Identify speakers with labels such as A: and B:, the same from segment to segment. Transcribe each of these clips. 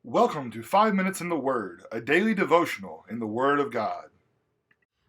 A: Welcome to 5 Minutes in the Word, a daily devotional in the Word of God.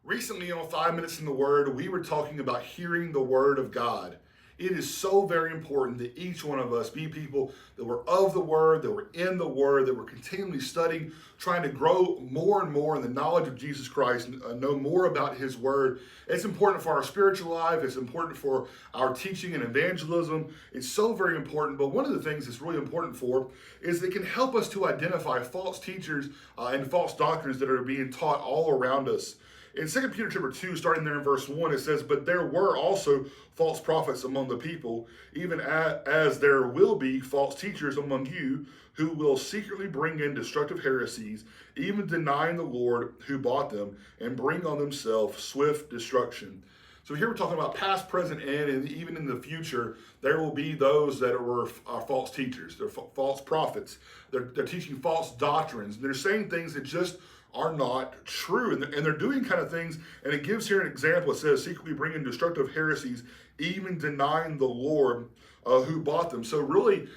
A: Recently on 5 Minutes in the Word, we were talking about hearing the Word of God. It is so very important that each one of us be people that were of the Word, that were in the Word, that were continually studying, trying to grow more and more in the knowledge of Jesus Christ, know more about His Word. It's important for our spiritual life. It's important for our teaching and evangelism. It's so very important. But one of the things it's really important for is it can help us to identify false teachers and false doctrines that are being taught all around us. In 2 Peter chapter 2, starting there in verse 1, it says, "But there were also false prophets among the people, even as there will be false teachers among you, who will secretly bring in destructive heresies, even denying the Lord who bought them, and bring on themselves swift destruction." So here we're talking about past, present, and even in the future, there will be those that are false teachers. They're false prophets. They're teaching false doctrines. They're saying things that just are not true. And they're doing kind of things, and it gives here an example. It says, secretly bringing destructive heresies, even denying the Lord who bought them. So really,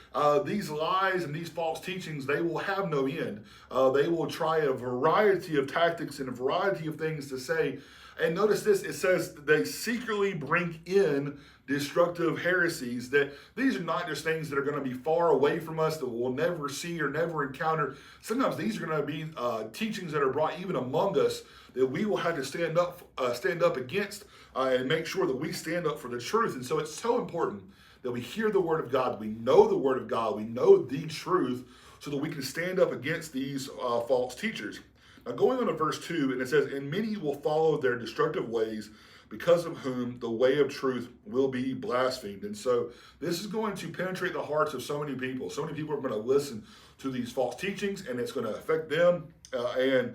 A: these lies and these false teachings, they will have no end. They will try a variety of tactics and a variety of things to say. And notice this, it says they secretly bring in destructive heresies, that these are not just things that are going to be far away from us that we'll never see or never encounter. Sometimes these are going to be teachings that are brought even among us that we will have to stand up against and make sure that we stand up for the truth. And so it's so important that we hear the Word of God, we know the Word of God, we know the truth, so that we can stand up against these false teachers. Now, going on to verse 2, and it says, "And many will follow their destructive ways, because of whom the way of truth will be blasphemed." And so this is going to penetrate the hearts of so many people. So many people are going to listen to these false teachings, and it's going to affect them. And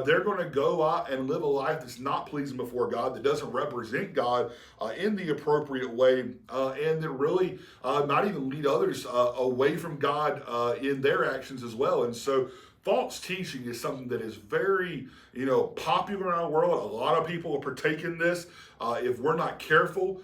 A: they're going to go out and live a life that's not pleasing before God, that doesn't represent God in the appropriate way, and that really not even lead others away from God in their actions as well. And so false teaching is something that is very, popular in our world. A lot of people partake in this. If we're not careful,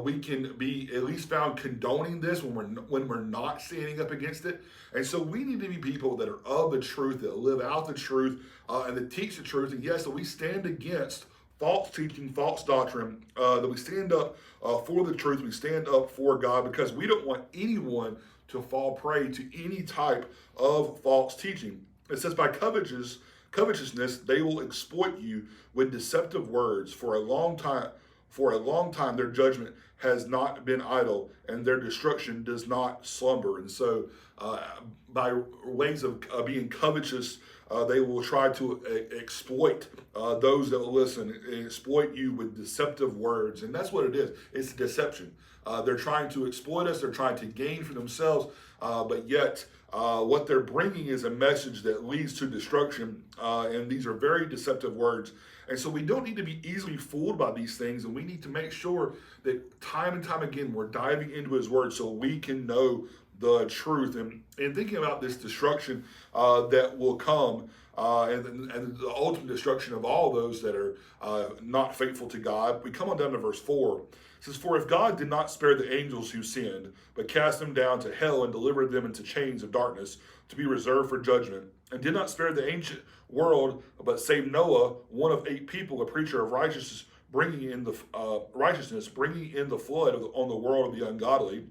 A: we can be at least found condoning this when we're not standing up against it. And so we need to be people that are of the truth, that live out the truth, and that teach the truth. And yes, that we stand against false teaching, false doctrine, that we stand up for the truth, we stand up for God, because we don't want anyone to fall prey to any type of false teaching. It says, "By covetousness they will exploit you with deceptive words. For a long time their judgment has not been idle, and their destruction does not slumber." And so by ways of being covetous, they will try to exploit those that will listen, and exploit you with deceptive words. And that's what it is. It's deception. They're trying to exploit us. They're trying to gain for themselves, but yet what they're bringing is a message that leads to destruction, and these are very deceptive words. And so we don't need to be easily fooled by these things, and we need to make sure that time and time again we're diving into His Word so we can know the truth. And thinking about this destruction that will come, and the ultimate destruction of all those that are not faithful to God, we come on down to verse 4. It says, "For if God did not spare the angels who sinned, but cast them down to hell and delivered them into chains of darkness to be reserved for judgment, and did not spare the ancient world, but saved Noah, one of 8 people, a preacher of righteousness, bringing in the flood on the world of the ungodly,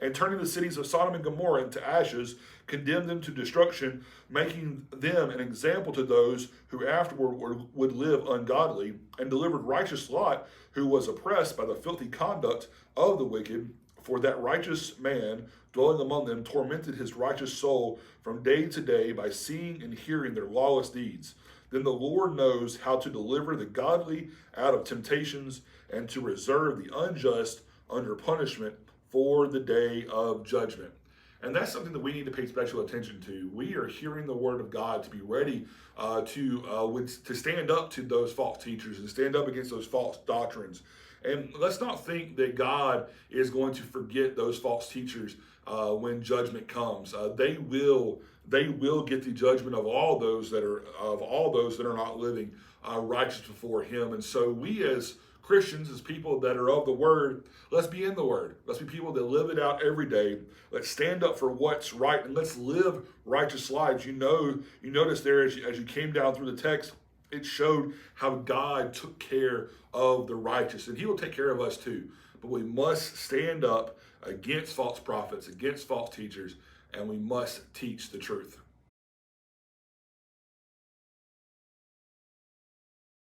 A: and turning the cities of Sodom and Gomorrah into ashes, condemned them to destruction, making them an example to those who afterward would live ungodly, and delivered righteous Lot, who was oppressed by the filthy conduct of the wicked. For that righteous man dwelling among them tormented his righteous soul from day to day by seeing and hearing their lawless deeds. Then the Lord knows how to deliver the godly out of temptations, and to reserve the unjust under punishment for the day of judgment." And that's something that we need to pay special attention to. We are hearing the Word of God to be ready to stand up to those false teachers and stand up against those false doctrines. And let's not think that God is going to forget those false teachers when judgment comes. They will get the judgment of all those that are not living righteous before Him. And so we as Christians, as people that are of the word, let's be in the word. Let's be people that live it out every day. Let's stand up for what's right and let's live righteous lives. You notice there as you came down through the text, it showed how God took care of the righteous, and he will take care of us too. But we must stand up against false prophets, against false teachers, and we must teach the truth.